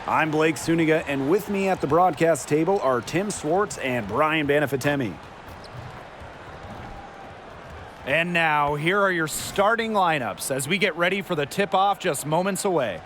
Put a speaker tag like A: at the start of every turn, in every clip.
A: I'm Blake Suniga, and with me at the broadcast table are Tim Swartz and Brian Banafitemi. And now, here are your starting lineups as we get ready for the tip-off just moments away.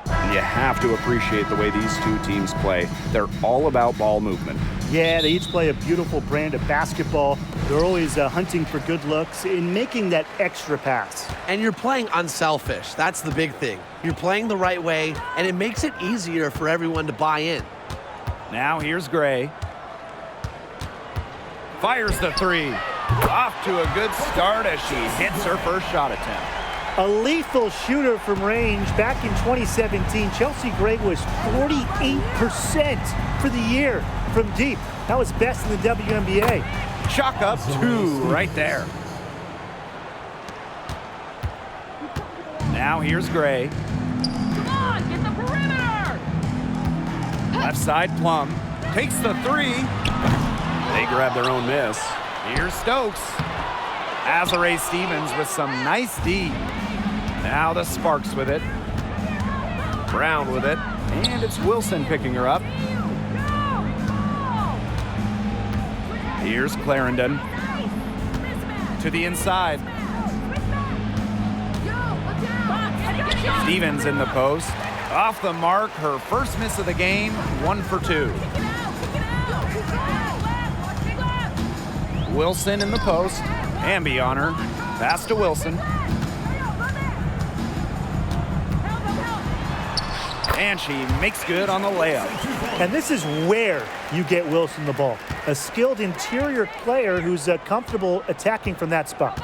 A: You have to appreciate the way these two teams play. They're all about ball movement.
B: Yeah, they each play a beautiful brand of basketball. They're always hunting for good looks and making that extra pass.
C: And you're playing unselfish. That's the big thing. You're playing the right way, and it makes it easier for everyone to buy in.
A: Now here's Gray. Fires the three. Off to a good start as she hits her first shot attempt.
B: A lethal shooter from range. Back in 2017, Chelsea Gray was 48% for the year from deep. That was best in the WNBA.
A: Chalk up two right there. Now here's Gray.
D: Come on, get the perimeter!
A: Left side, Plum. Takes the three. They grab their own miss. Here's Stokes. Azare Stevens with some nice D. Now the Sparks with it. Brown with it. And it's Wilson picking her up. Here's Clarendon. To the inside. Stevens in the post. Off the mark, her first miss of the game, 1 for 2. Wilson in the post. Hamby on her. Pass to Wilson. And she makes good on the layup.
B: And this is where you get Wilson the ball. A skilled interior player who's comfortable attacking from that spot.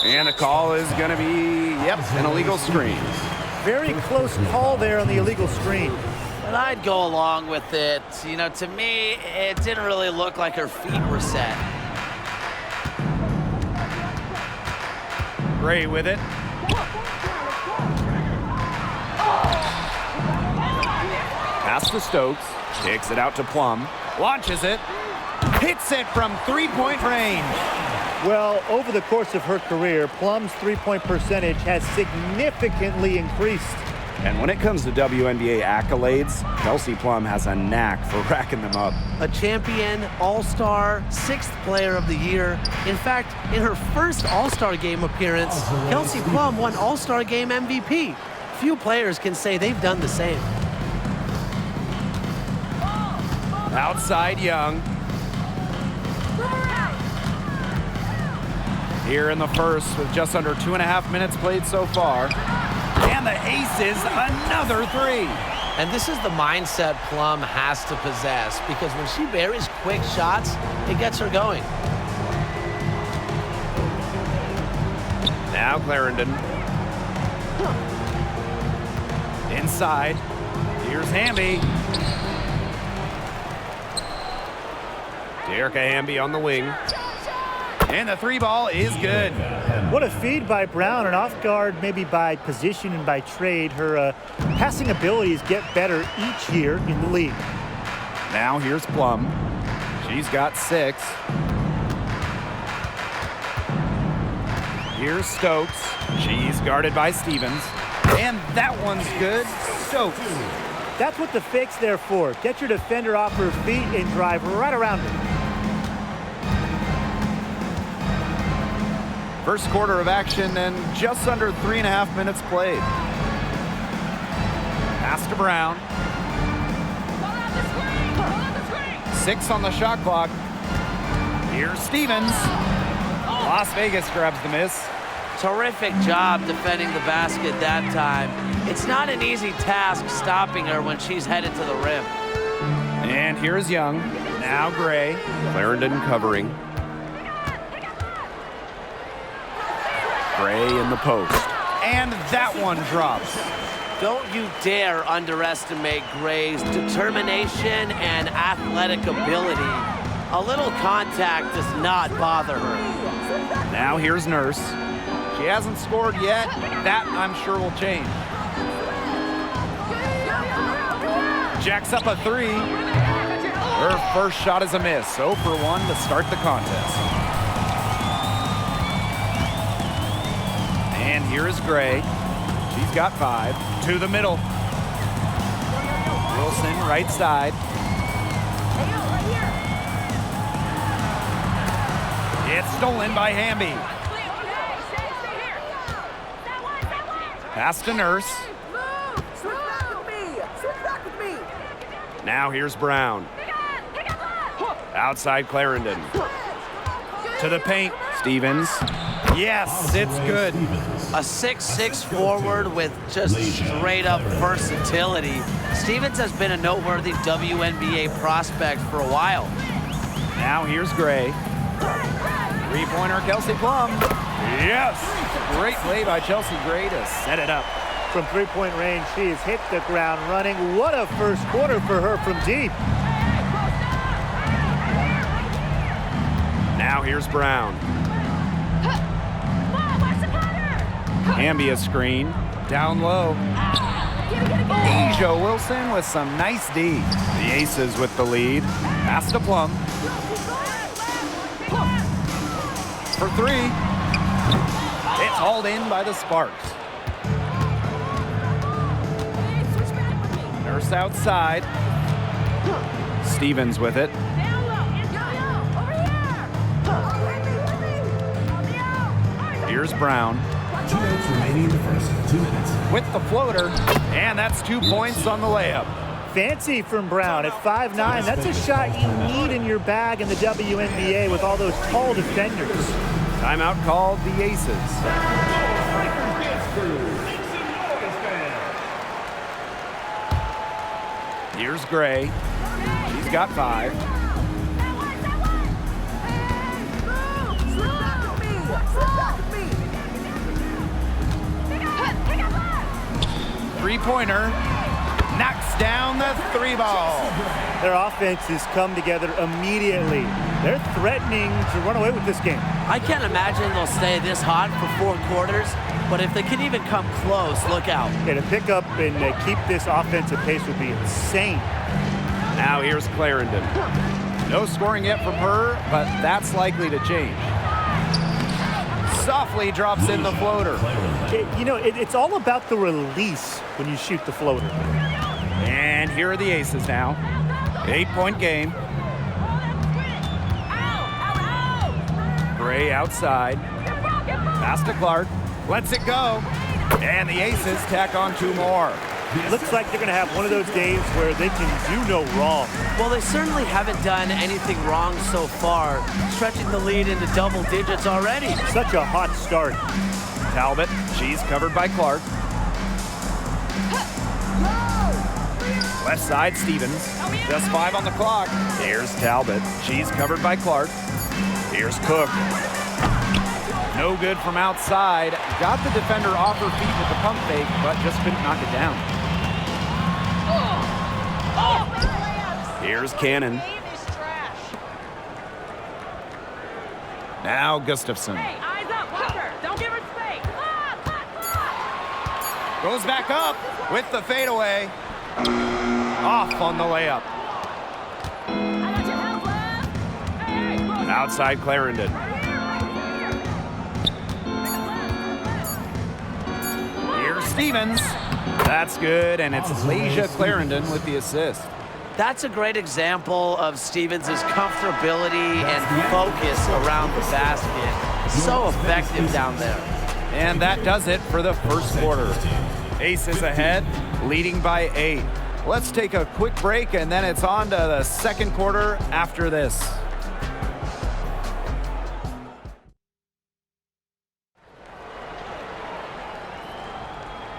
A: And the call is going to be, an illegal screen.
B: Very close call there on the illegal screen.
E: And I'd go along with it. You know, to me, it didn't really look like her feet were set.
A: Gray with it. Pass to Stokes. Kicks it out to Plum. Launches it. Hits it from three-point range.
B: Well, over the course of her career, Plum's three-point percentage has significantly increased.
A: And when it comes to WNBA accolades, Kelsey Plum has a knack for racking them up.
C: A champion, all-star, 6th player of the year. In fact, in her first All-Star game appearance, Kelsey Plum won All-Star game MVP. Few players can say they've done the same.
A: Outside Young. Here in the first with just under 2.5 minutes played so far. And the aces, another three.
E: And this is the mindset Plum has to possess, because when she buries quick shots, it gets her going.
A: Now Clarendon. Inside. Here's Hamby. Erica Hamby on the wing. And the three ball is good.
B: What a feed by Brown, and off guard maybe by position and by trade. Her passing abilities get better each year in the league.
A: Now here's Plum. She's got 6. Here's Stokes. She's guarded by Stevens. And that one's good. Stokes.
B: That's what the fake's there for. Get your defender off her feet and drive right around her.
A: First quarter of action and just under 3.5 minutes played. Pass to Brown. 6 on the shot clock. Here's Stevens. Las Vegas grabs the miss.
E: Terrific job defending the basket that time. It's not an easy task stopping her when she's headed to the rim.
A: And here's Young. Now Gray. Clarendon covering. Gray in the post. And that one drops.
E: Don't you dare underestimate Gray's determination and athletic ability. A little contact does not bother her.
A: Now here's Nurse. She hasn't scored yet. That, I'm sure, will change. Jacks up a three. Her first shot is a miss. 0 for 1 to start the contest. And here is Gray. She's got 5. To the middle. Wilson, right side. It's stolen by Hamby. Pass to Nurse. Now here's Brown. Outside Clarendon. To the paint. Stevens. Yes, it's good.
E: A 6'6" forward with just straight-up versatility. Stevens has been a noteworthy WNBA prospect for a while.
A: Now here's Gray. Three-pointer, Kelsey Plum. Yes! Great play by Chelsea Gray to set it up.
B: From three-point range, she has hit the ground running. What a first quarter for her from deep.
A: Now here's Brown. Hamby a screen. Down low. Asia Wilson with some nice D. The Aces with the lead. Pass to Plum. For 3. It's hauled in by the Sparks. Nurse outside. Stevens with it. Here's Brown.
F: 2 minutes remaining in the first. 2 minutes.
A: With the floater. And that's 2 points on the layup.
B: Fancy from Brown at 5'9". That's a shot you need in your bag in the WNBA with all those tall defenders.
A: Timeout called the Aces. Here's Gray. She's got 5. Three-pointer. Knocks down the 3 ball.
B: Their offense has come together immediately. They're threatening to run away with this game.
E: I can't imagine they'll stay this hot for 4 quarters, but if they can even come close, look out.
B: Yeah, to pick up and keep this offensive pace would be insane.
A: Now here's Clarendon. No scoring yet from her, but that's likely to change. Softly drops in the floater.
B: It's all about the release when you shoot the floater.
A: And here are the Aces now. 8-point game. Gray outside. Pass to Clark. Lets it go. And the Aces tack on 2 more.
B: Looks like they're going to have one of those days where they can do no wrong.
E: Well, they certainly haven't done anything wrong so far, stretching the lead into double digits already.
B: Such a hot start.
A: Talbot, she's covered by Clark. Left side, Stevens. Just 5 on the clock. Here's Talbot. She's covered by Clark. Here's Cook. No good from outside. Got the defender off her feet with the pump fake, but just couldn't knock it down. Here's Cannon. Now Gustafson.
D: Hey, eyes up, Walker. Don't give her space.
A: Goes back up with the fadeaway. Off on the layup. Outside Clarendon. Here's Stevens. That's good, and it's Lasia Clarendon with the assist.
E: That's a great example of Stevens' comfortability and focus around the basket. So effective down there.
A: And that does it for the first quarter. Aces ahead, leading by 8. Let's take a quick break, and then it's on to the second quarter after this.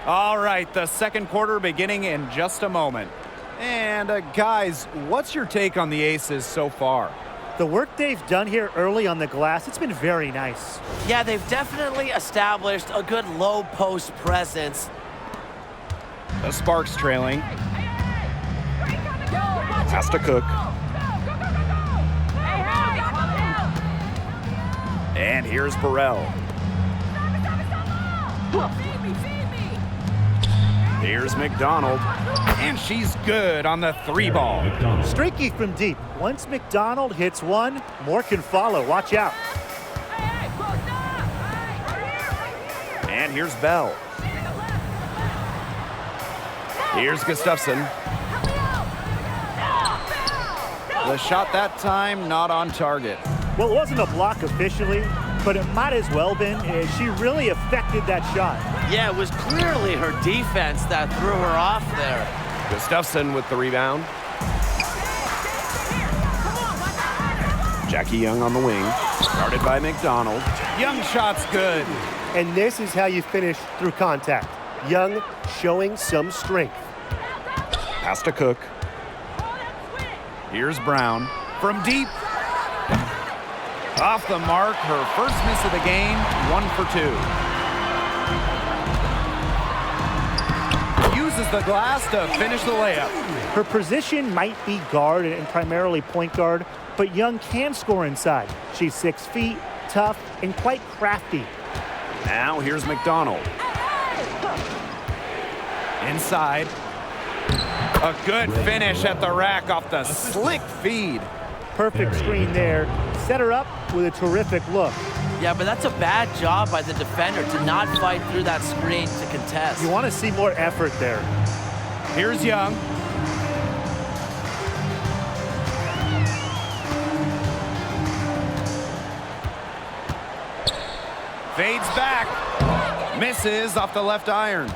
A: All right, the second quarter beginning in just a moment. And guys, what's your take on the Aces so far?
B: The work they've done here early on the glass, it's been very nice.
E: Yeah, they've definitely established a good low post presence.
A: The Sparks trailing. Pass to Cook. And here's Here's McDonald, and she's good on the 3-ball.
B: Streaky from deep. Once McDonald hits one, more can follow. Watch out.
A: And here's Bell. Here's Gustafson. The shot that time not on target.
B: Well, it wasn't a block officially, but it might as well been. She really affected that shot.
E: Yeah, it was clearly her defense that threw her off there.
A: Gustafson with the rebound. Jackie Young on the wing. Guarded by McDonald. Young shot's good.
G: And this is how you finish through contact. Young showing some strength.
A: Pass to Cook. Here's Brown from deep. Off the mark, her first miss of the game, 1 for 2. Uses the glass to finish the layup.
B: Her position might be guard and primarily point guard, but Young can score inside. She's 6 feet, tough, and quite crafty.
A: Now here's McDonald. Inside. A good finish at the rack off the slick feed.
B: Perfect screen there. Set her up with a terrific look.
E: Yeah, but that's a bad job by the defender to not fight through that screen to contest.
B: You want to see more effort there.
A: Here's Young. Fades back. Misses off the left iron.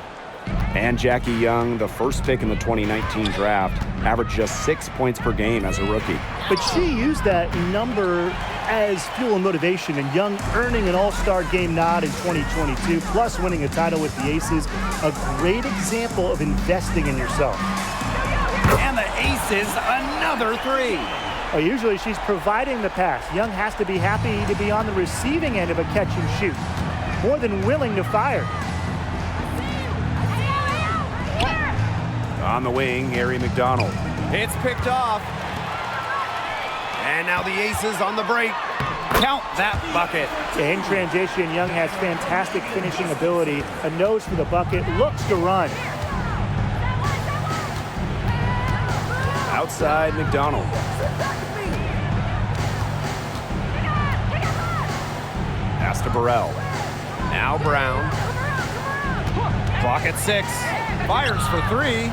A: And Jackie Young, the first pick in the 2019 draft, averaged just 6 points per game as a rookie.
B: But she used that number as fuel and motivation, and Young earning an all-star game nod in 2022, plus winning a title with the Aces. A great example of investing in yourself.
A: And the Aces, another 3.
B: Well, usually she's providing the pass. Young has to be happy to be on the receiving end of a catch and shoot. More than willing to fire.
A: On the wing, Harry McDonald. It's picked off. And now the Aces on the break. Count that bucket.
B: In transition, Young has fantastic finishing ability. A nose for the bucket, looks to run.
A: Outside McDonald. Pass to Burrell. Now Brown. Clock at 6. Fires for 3.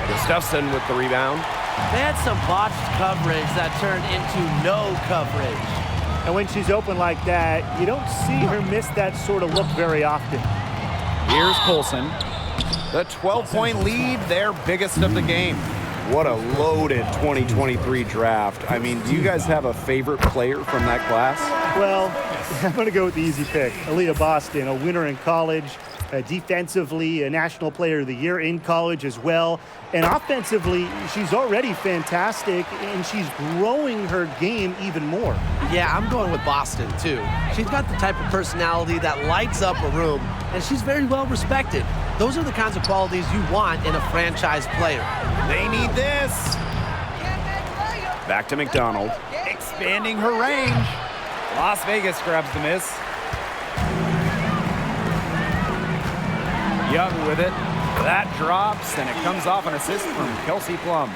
A: Gustafson with the rebound.
E: They had some botched coverage that turned into no coverage.
B: And when she's open like that, you don't see her miss that sort of look very often.
A: Here's Colson. The 12-point lead, their biggest of the game. What a loaded 2023 draft. I mean, do you guys have a favorite player from that class?
B: Well, I'm going to go with the easy pick. Aaliyah Boston, a winner in college. Defensively, a National Player of the Year in college as well. And offensively, she's already fantastic, and she's growing her game even more.
C: Yeah, I'm going with Boston, too. She's got the type of personality that lights up a room, and she's very well respected. Those are the kinds of qualities you want in a franchise player.
A: They need this. Back to McDonald. Expanding her range. Las Vegas grabs the miss. Young with it. That drops, and it comes off an assist from Kelsey Plum.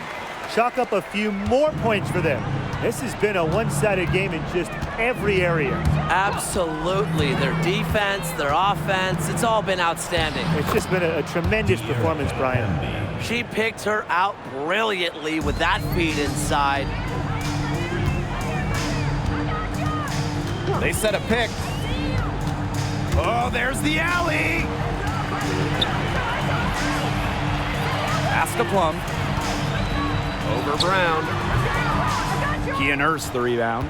B: Chalk up a few more points for them. This has been a one-sided game in just every area.
E: Absolutely. Their defense, their offense, it's all been outstanding.
B: It's just been a tremendous performance, Brian.
E: She picked her out brilliantly with that feed inside.
A: They set a pick. Oh, there's the alley. Pass to Plum. Over Brown. Kia Nurse the rebound.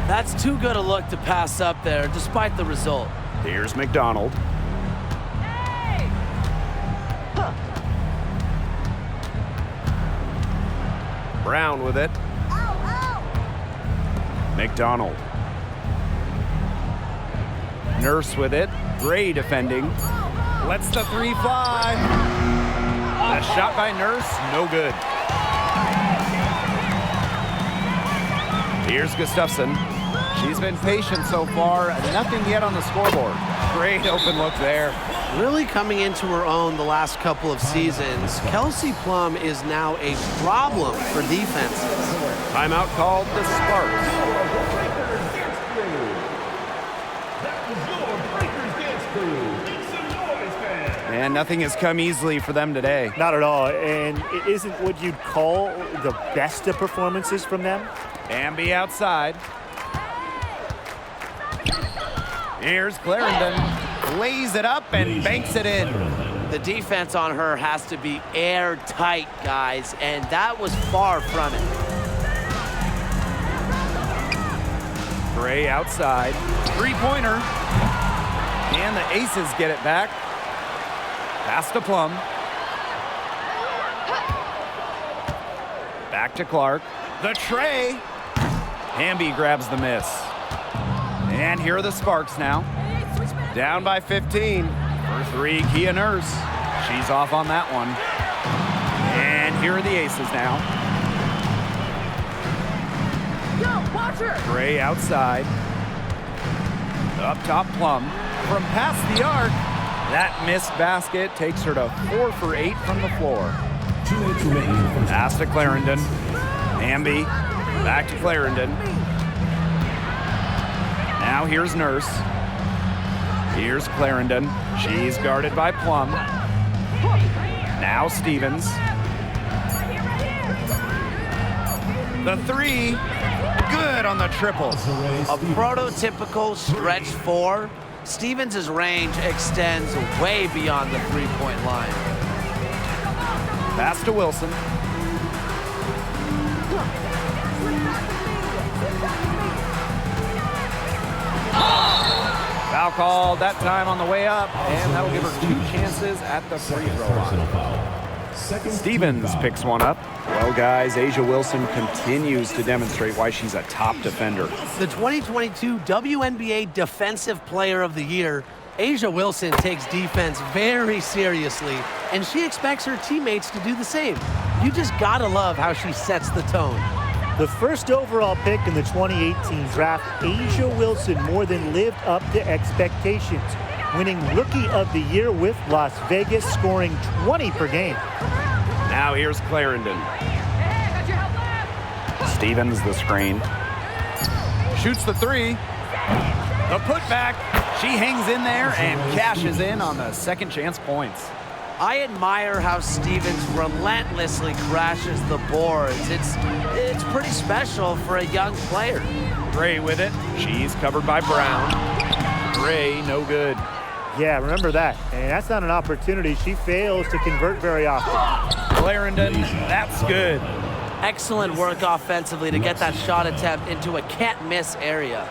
E: That's too good a look to pass up there, despite the result.
A: Here's McDonald. Brown with it. McDonald. Nurse with it. Gray defending. Lets the 3 fly. A shot by Nurse, no good. Here's Gustafson. She's been patient so far. Nothing yet on the scoreboard. Great open look there.
C: Really coming into her own the last couple of seasons, Kelsey Plum is now a problem for defenses.
A: Timeout called the Sparks. And nothing has come easily for them today.
B: Not at all, and it isn't what you'd call the best of performances from them.
A: Amby outside. Here's Clarendon. Lays it up and banks it in.
E: The defense on her has to be airtight, guys, and that was far from it.
A: Gray outside. Three-pointer. And the Aces get it back. Pass to Plum. Back to Clark. The tray. Hamby grabs the miss. And here are the Sparks now. Down by 15. For three, Kia Nurse. She's off on that one. And here are the Aces now. Gray outside. Up top, Plum. From past the arc. That missed basket takes her to 4 for 8 from the floor.
F: 2 minutes remaining in the first.
A: Pass to Clarendon. Amby. Back to Clarendon. Now here's Nurse. Here's Clarendon. She's guarded by Plum. Now Stevens. The three. Good on the triple.
E: A prototypical stretch four. Stevens' range extends way beyond the three-point line.
A: Pass to Wilson. Foul called that time on the way up, and that'll give her 2 chances at the free throw line. Stevens picks one up. Well, guys, Asia Wilson continues to demonstrate why she's a top defender.
C: The 2022 WNBA Defensive Player of the Year, Asia Wilson takes defense very seriously, and she expects her teammates to do the same. You just gotta love how she sets the tone.
B: The first overall pick in the 2018 draft, Asia Wilson more than lived up to expectations, winning Rookie of the Year with Las Vegas, scoring 20 per game.
A: Now here's Clarendon. Stevens the screen. Shoots the three. The putback. She hangs in there and cashes in on the second chance points.
E: I admire how Stevens relentlessly crashes the boards. It's pretty special for a young player.
A: Gray with it. She's covered by Brown. Gray, no good.
B: Yeah, remember that. And that's not an opportunity she fails to convert very often.
A: Clarendon, that's good.
E: Excellent work offensively to get that shot attempt into a can't-miss area.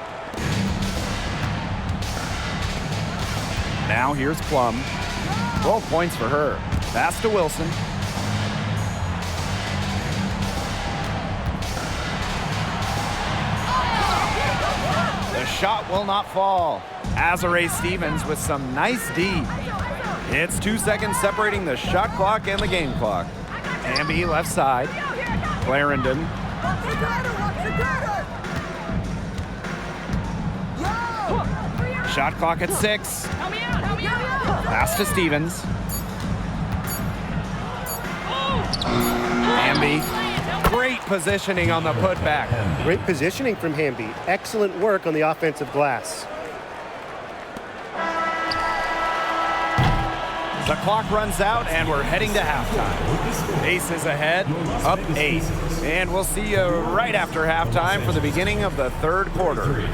A: Now here's Plum. 12 points for her. Pass to Wilson. The shot will not fall. Azare Stevens with some nice D. It's 2 seconds separating the shot clock and the game clock. Amby left side. Clarendon. Shot clock at 6. Pass to Stevens. Hamby. Great positioning on the putback.
G: Great positioning from Hamby. Excellent work on the offensive glass.
A: The clock runs out and we're heading to halftime. Aces ahead, up 8. And we'll see you right after halftime for the beginning of the third quarter.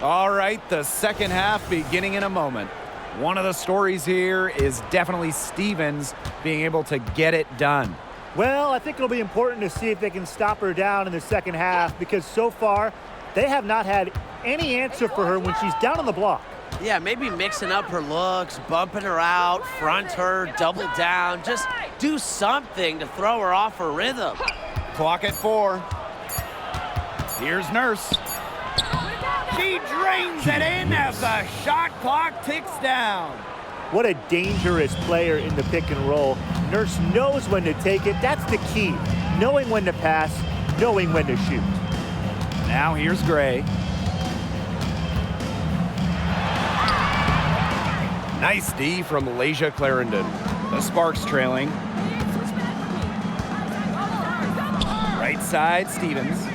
A: All right, the second half beginning in a moment. One of the stories here is definitely Stevens being able to get it done.
B: Well, I think it'll be important to see if they can stop her down in the second half because so far they have not had any answer for her when she's down on the block.
C: Yeah, maybe mixing up her looks, bumping her out, front her, double down. Just do something to throw her off her rhythm.
A: Clock at 4. Here's Nurse. She drains it in as the shot clock ticks down.
B: What a dangerous player in the pick and roll. Nurse knows when to take it. That's the key. Knowing when to pass, knowing when to shoot.
A: Now here's Gray. Nice D from Malaysia Clarendon. The Sparks trailing. Right side, Stevens.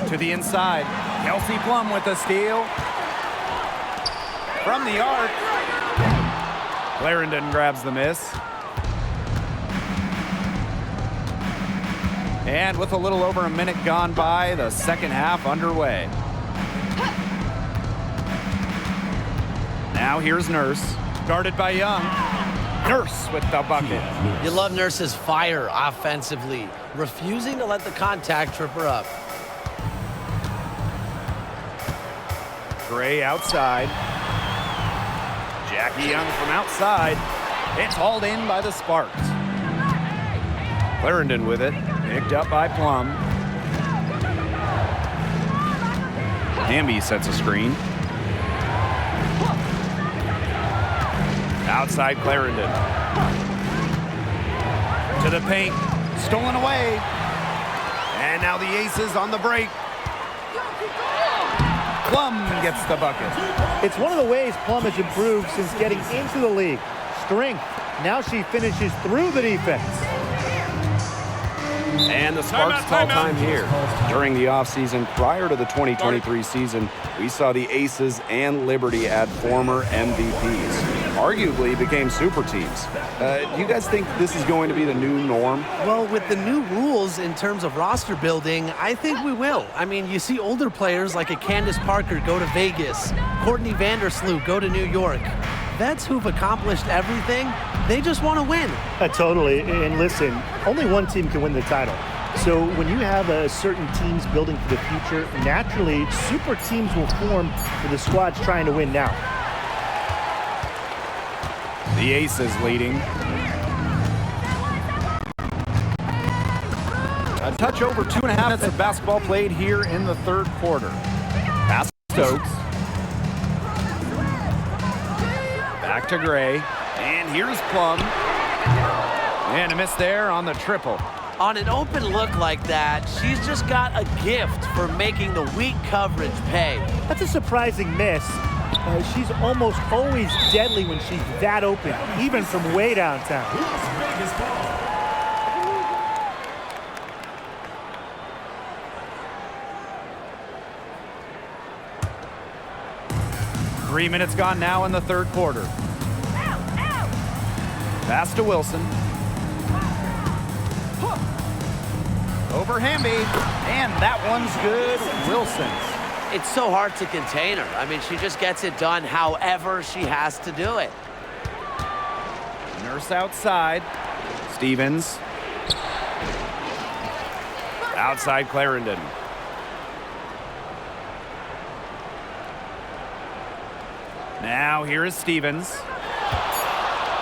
A: To the inside. Kelsey Plum with the steal. From the arc. Clarendon grabs the miss. And with a little over a minute gone by, the second half underway. Now here's Nurse, guarded by Young. Nurse with the bucket.
C: You love Nurse's fire offensively, refusing to let the contact trip her up.
A: Gray outside. Jackie Young from outside. It's hauled in by the Sparks. Clarendon with it, picked up by Plum. Hamby sets a screen. Outside Clarendon. To the paint, stolen away. And now the Aces on the break. Plum gets the bucket.
B: It's one of the ways Plum has improved since getting into the league. Strength. Now she finishes through the defense.
A: And the Sparks call time here. During the offseason prior to the 2023 season, we saw the Aces and Liberty add former MVPs. Arguably became super teams. Do you guys think this is going to be the new norm?
C: Well, with the new rules in terms of roster building, I think we will. I mean, you see older players like a Candace Parker go to Vegas, Courtney Vandersloot go to New York. Vets who've accomplished everything, they just want to win.
B: Totally. And listen, only one team can win the title. So when you have certain teams building for the future, naturally, super teams will form for the squads trying to win now.
A: The Aces leading. A touch over 2.5 minutes of basketball played here in the third quarter. Pass to Stokes. Back to Gray. And here's Plum. And a miss there on the triple.
C: On an open look like that, she's just got a gift for making the weak coverage pay.
B: That's a surprising miss. She's almost always deadly when she's that open, even from way downtown.
A: 3 minutes gone now in the third quarter. Pass to Wilson. Over Hamby, and that one's good. Wilson.
C: It's so hard to contain her. I mean, she just gets it done however she has to do it.
A: Nurse outside. Stevens. Outside Clarendon. Now here is Stevens.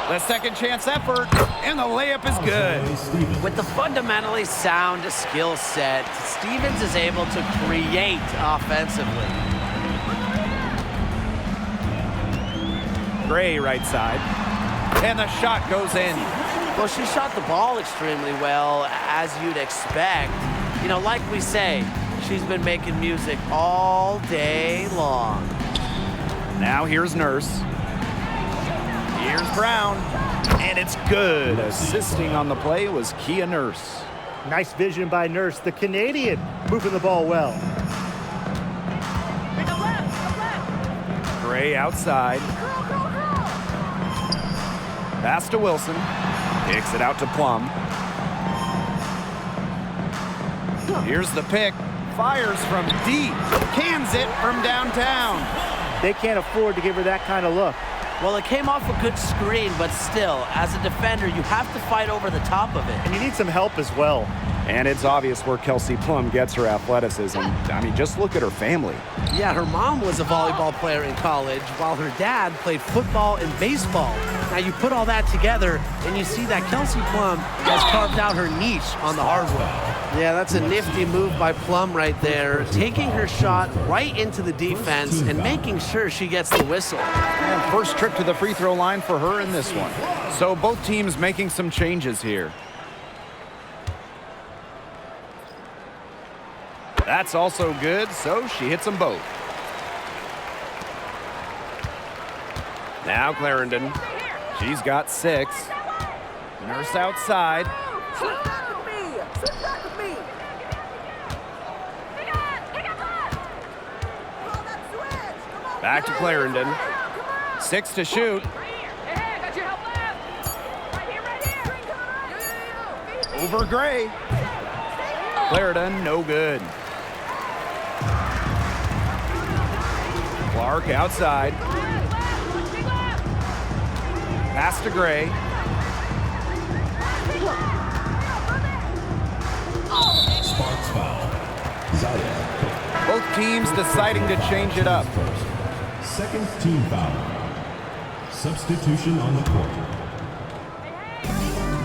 A: The second chance effort, and the layup is good.
C: With the fundamentally sound skill set, Stevens is able to create offensively.
A: Gray right side, and the shot goes in.
C: Well, she shot the ball extremely well, as you'd expect. You know, like we say, she's been making music all day long.
A: Now here's Nurse. Here's Brown, and it's good. Assisting on the play was Kia Nurse.
B: Nice vision by Nurse, the Canadian, moving the ball well.
A: Gray outside. Pass to Wilson. Kicks it out to Plum. Here's the pick. fires from deep, cans it from downtown.
B: They can't afford to give her that kind of look.
C: Well, it came off a good screen, but still, as a defender, you have to fight over the top of it.
G: And you need some help as well.
A: And it's obvious where Kelsey Plum gets her athleticism. I mean, just look at her family.
C: Yeah, her mom was a volleyball player in college, while her dad played football and baseball. Now, you put all that together, and you see that Kelsey Plum has carved out her niche on the hardwood. Yeah, that's a nifty move by Plum right there, taking her shot right into the defense and making sure she gets the whistle.
A: And first trip to the free throw line for her in this one. So both teams making some changes here. That's also good, so she hits them both. Now Clarendon. She's got 6. Nurse outside. Back to Clarendon. 6 to shoot. Over Gray. Clarendon, no good. Clark outside. Pass to Gray.
F: Sparks foul. Zaya.
A: Both teams deciding to change it up.
F: Second team foul. Substitution on the court.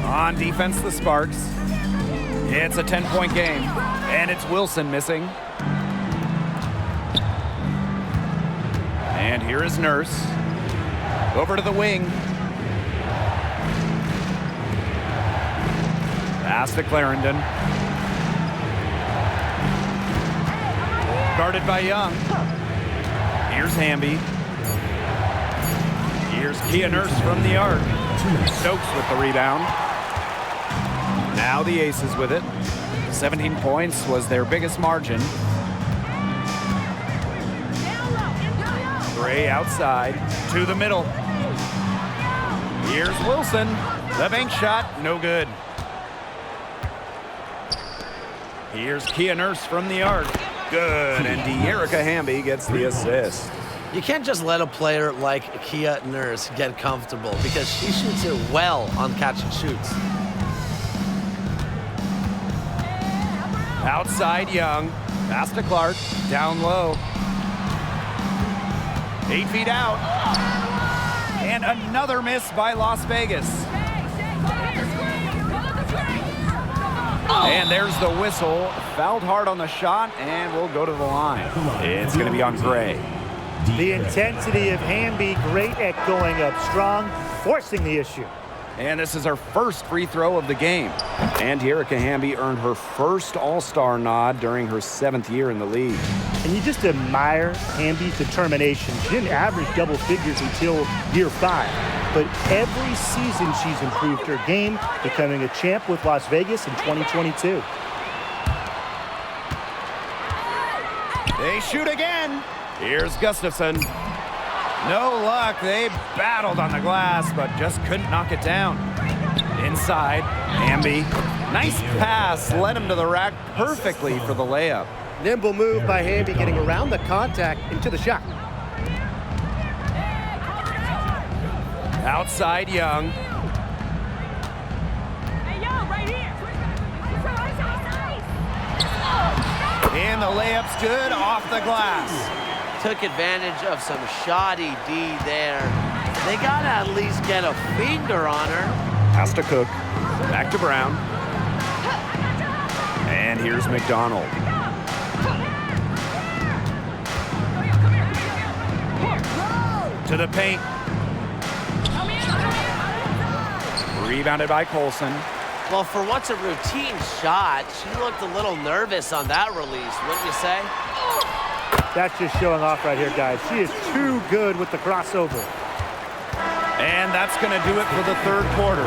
A: On defense, the Sparks. It's a 10-point game, and it's Wilson missing. And here is Nurse. Over to the wing. Pass to Clarendon. Guarded by Young. Here's Hamby. Here's Kia Nurse from the arc. Stokes with the rebound. Now the Aces with it. 17 points was their biggest margin. Gray outside to the middle. Here's Wilson. The bank shot, no good. Here's Kia Nurse from the arc. Good, and De'Erica Hamby gets the assist.
C: You can't just let a player like Kia Nurse get comfortable because she shoots it well on catch and shoots.
A: Outside Young. Pass to Clark. Down low. 8 feet out. And another miss by Las Vegas. And there's the whistle. Fouled hard on the shot, and we'll go to the line. It's going to be on Gray.
B: The intensity of Hamby, great at going up strong, forcing the issue.
A: And this is her first free throw of the game. And De'Erica Hamby earned her first All-Star nod during her 7th year in the league.
B: And you just admire Hamby's determination. She didn't average double figures until year 5. But every season she's improved her game, becoming a champ with Las Vegas in 2022.
A: They shoot again. Here's Gustafson. No luck. They battled on the glass, but just couldn't knock it down. Inside, Hamby. Nice pass. Led him to the rack perfectly for the layup.
G: Nimble move by Hamby, getting around the contact into the shot.
A: Outside Young.
D: Hey, yo, right here.
A: And the layup's good off the glass.
E: Took advantage of some shoddy D there. They gotta at least get a finger on her.
A: Pass to Cook. Back to Brown. And here's McDonald. To the paint. Rebounded by Colson.
E: Well, for what's a routine shot, she looked a little nervous on that release, wouldn't you say?
B: That's just showing off right here, guys. She is too good with the crossover.
A: And that's going to do it for the 3rd quarter.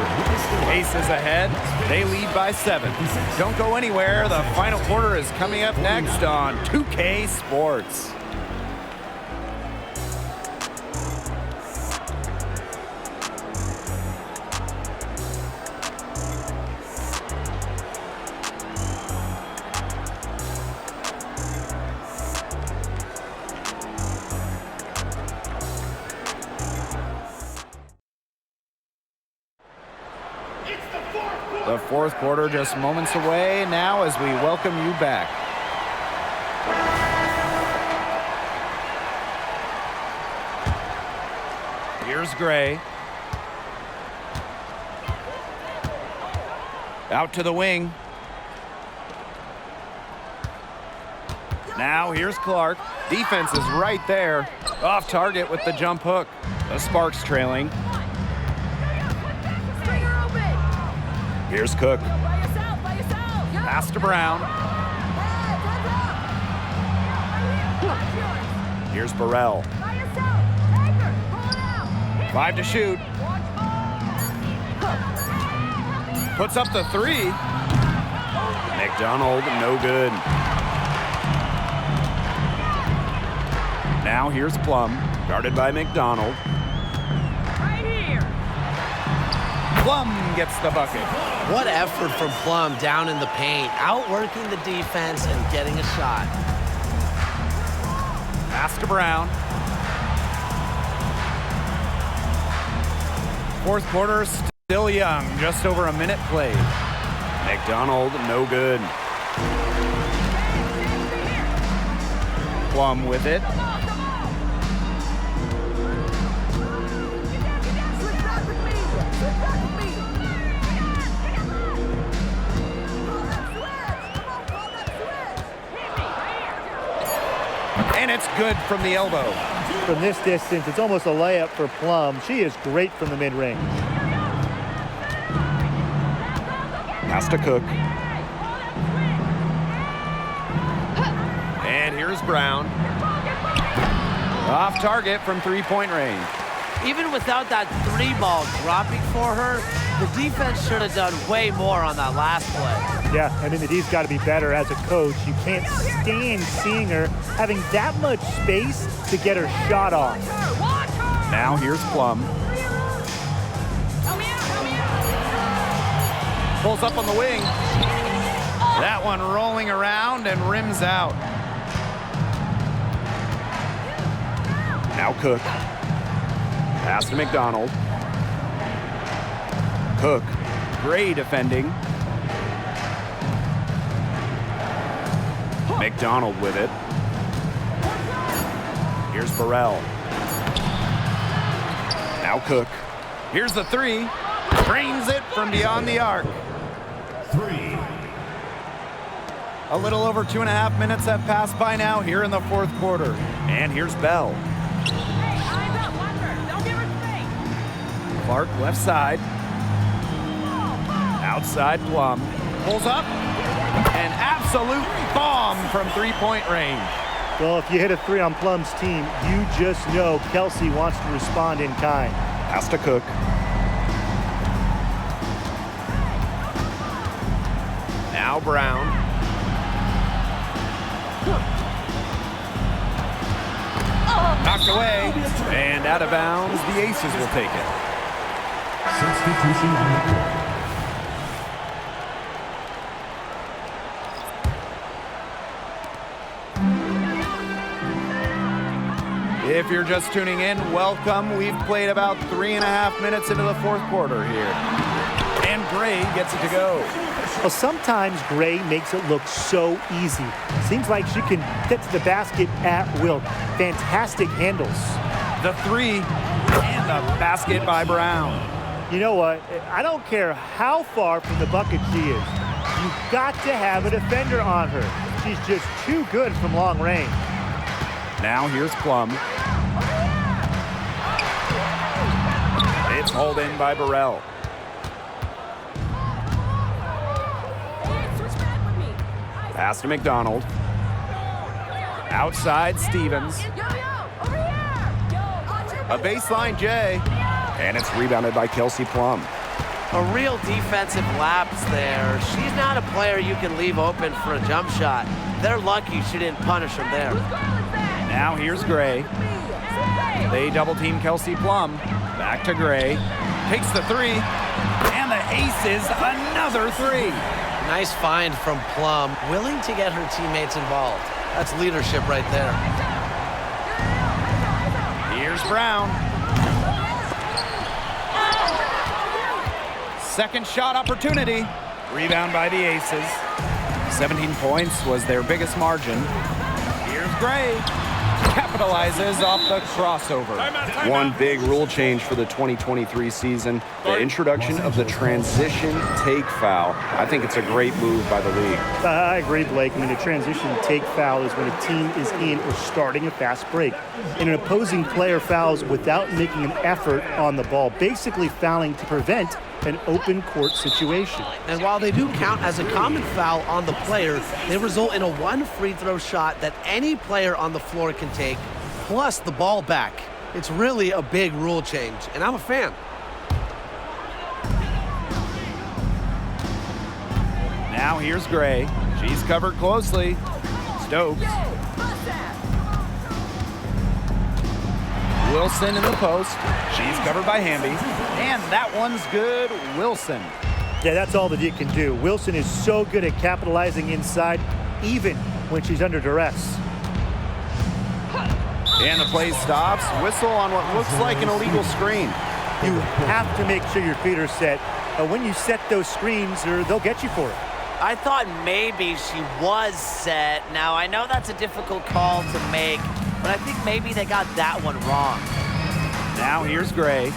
A: Aces ahead. They lead by 7. Don't go anywhere. The final quarter is coming up next on 2K Sports. The fourth quarter just moments away now as we welcome you back. Here's Gray. Out to the wing. Now here's Clark. Defense is right there. Off target with the jump hook. The Sparks trailing. Here's Cook. Pass to Brown. Here's Burrell. 5 to shoot. Puts up the 3. McDonald, no good. Now here's Plum, guarded by McDonald. Plum gets the bucket.
C: What effort from Plum down in the paint, outworking the defense and getting a shot.
A: Pass to Brown. Fourth quarter still young, just over a minute played. McDonald, no good. Plum with it. And it's good from the elbow.
B: From this distance, it's almost a layup for Plum. She is great from the mid-range.
A: Pass to Cook. And here's Brown. Off target from three-point range.
C: Even without that 3-ball dropping for her, the defense should have done way more on that last play.
B: Yeah, I mean, the D's got to be better as a coach. You can't stand seeing her having that much space to get her shot off.
A: Now here's Plum. Pulls up on the wing. That one rolling around and rims out. Now Cook. Pass to McDonald. Cook. Gray defending. McDonald with it. Here's Burrell. Now Cook. Here's the 3. Drains it from beyond the arc.
F: 3.
A: A little over 2.5 minutes have passed by now here in the fourth quarter. And here's Bell. Clark left side. Outside Plum. Pulls up. An absolute bomb from three-point range.
B: Well, if you hit a 3 on Plum's team, you just know Kelsey wants to respond in kind.
A: Pass to Cook. Now Brown. Knocked away. And out of bounds. The Aces will take it.
F: Substitution on the court.
A: If you're just tuning in, welcome. We've played about 3.5 minutes into the fourth quarter here. And Gray gets it to go.
B: Well, sometimes Gray makes it look so easy. Seems like she can get to the basket at will. Fantastic handles.
A: The 3 and the basket by Brown.
B: You know what? I don't care how far from the bucket she is. You've got to have a defender on her. She's just too good from long range.
A: Now here's Plum. It's hauled in by Burrell. Pass to McDonald. Outside Stevens. A baseline J. And it's rebounded by Kelsey Plum.
C: A real defensive lapse there. She's not a player you can leave open for a jump shot. They're lucky she didn't punish him there.
A: Now here's Gray. They double team Kelsey Plum. Back to Gray. Takes the 3. And the Aces another 3.
C: Nice find from Plum. Willing to get her teammates involved. That's leadership right there.
A: Here's Brown. Second shot opportunity. Rebound by the Aces. 17 points was their biggest margin. Here's Gray. Capitalizes off the crossover.
H: One big rule change for the 2023 season, the introduction of the transition take foul. I think it's a great move by the league.
B: I agree, Blake. I mean, a transition take foul is when a team is in or starting a fast break. And an opposing player fouls without making an effort on the ball, basically fouling to prevent an open court situation.
C: And while they do count as a common foul on the player, they result in a one free throw shot that any player on the floor can take, plus the ball back. It's really a big rule change, and I'm a fan.
A: Now here's Gray. She's covered closely. Stokes. Wilson in the post. She's covered by Hamby. And that one's good. Wilson.
B: Yeah, that's all that he can do. Wilson is so good at capitalizing inside, even when she's under duress.
A: And the play stops. Whistle on what looks like an illegal screen.
B: You have to make sure your feet are set. When you set those screens, they'll get you for it.
E: I thought maybe she was set. Now, I know that's a difficult call to make, but I think maybe they got that one wrong.
A: Now here's Gray.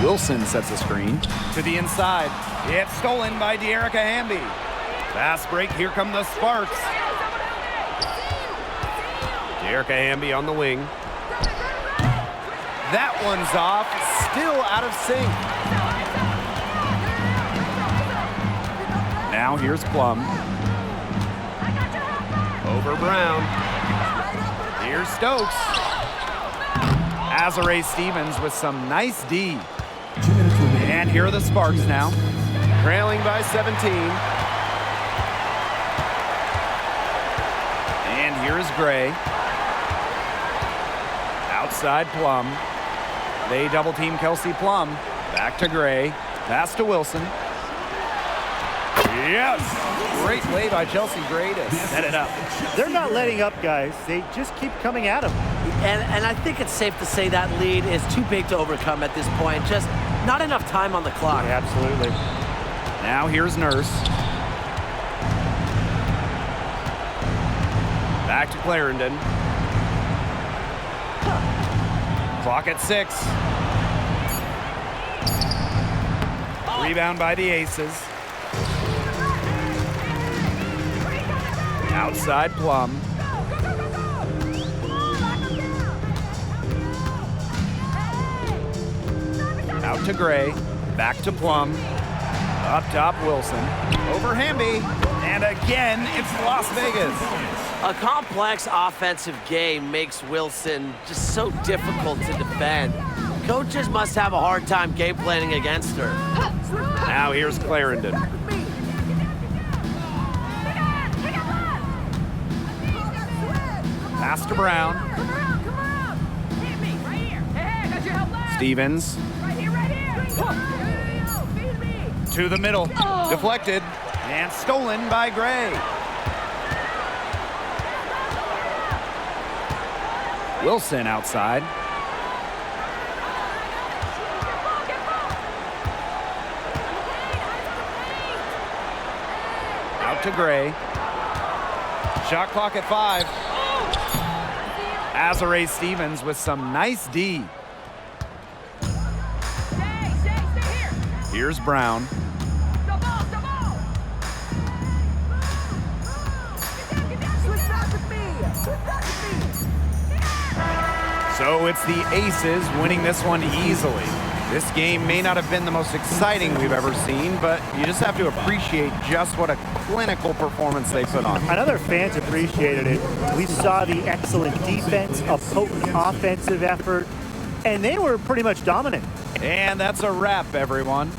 A: Wilson sets a screen to the inside. It's stolen by De'Erica Hamby. Fast break. Here come the Sparks. De'Erica Hamby on the wing. That one's off. Still out of sync. Now here's Plum. Over Brown. Here's Stokes. Azare Stevens with some nice D.
F: 2 minutes remaining.
A: And here are the Sparks now. Trailing by 17. And here's Gray. Outside Plum. They double team Kelsey Plum. Back to Gray. Pass to Wilson. Yes! Great play by Chelsea Gray to set it up.
B: They're not letting up, guys. They just keep coming at them.
C: And I think it's safe to say that lead is too big to overcome at this point. Just not enough time on the clock.
B: Yeah, absolutely.
A: Now here's Nurse. Back to Clarendon. Clock at 6. Rebound by the Aces. Outside Plum. Out to Gray. Back to Plum. Up top Wilson. Over Hamby. And again, it's Las Vegas.
E: A complex offensive game makes Wilson just so difficult to defend. Coaches must have a hard time game planning against her.
A: Now here's Clarendon. Pass to Brown. Stevens. To the middle. Deflected. And stolen by Gray. Wilson outside. Out to Gray. Shot clock at 5. Azare Stevens with some nice D. Here's Brown. So it's the Aces winning this one easily. This game may not have been the most exciting we've ever seen, but you just have to appreciate just what a clinical performance they put on.
B: I know their fans appreciated it. We saw the excellent defense, a potent offensive effort, and they were pretty much dominant.
A: And that's a wrap, everyone.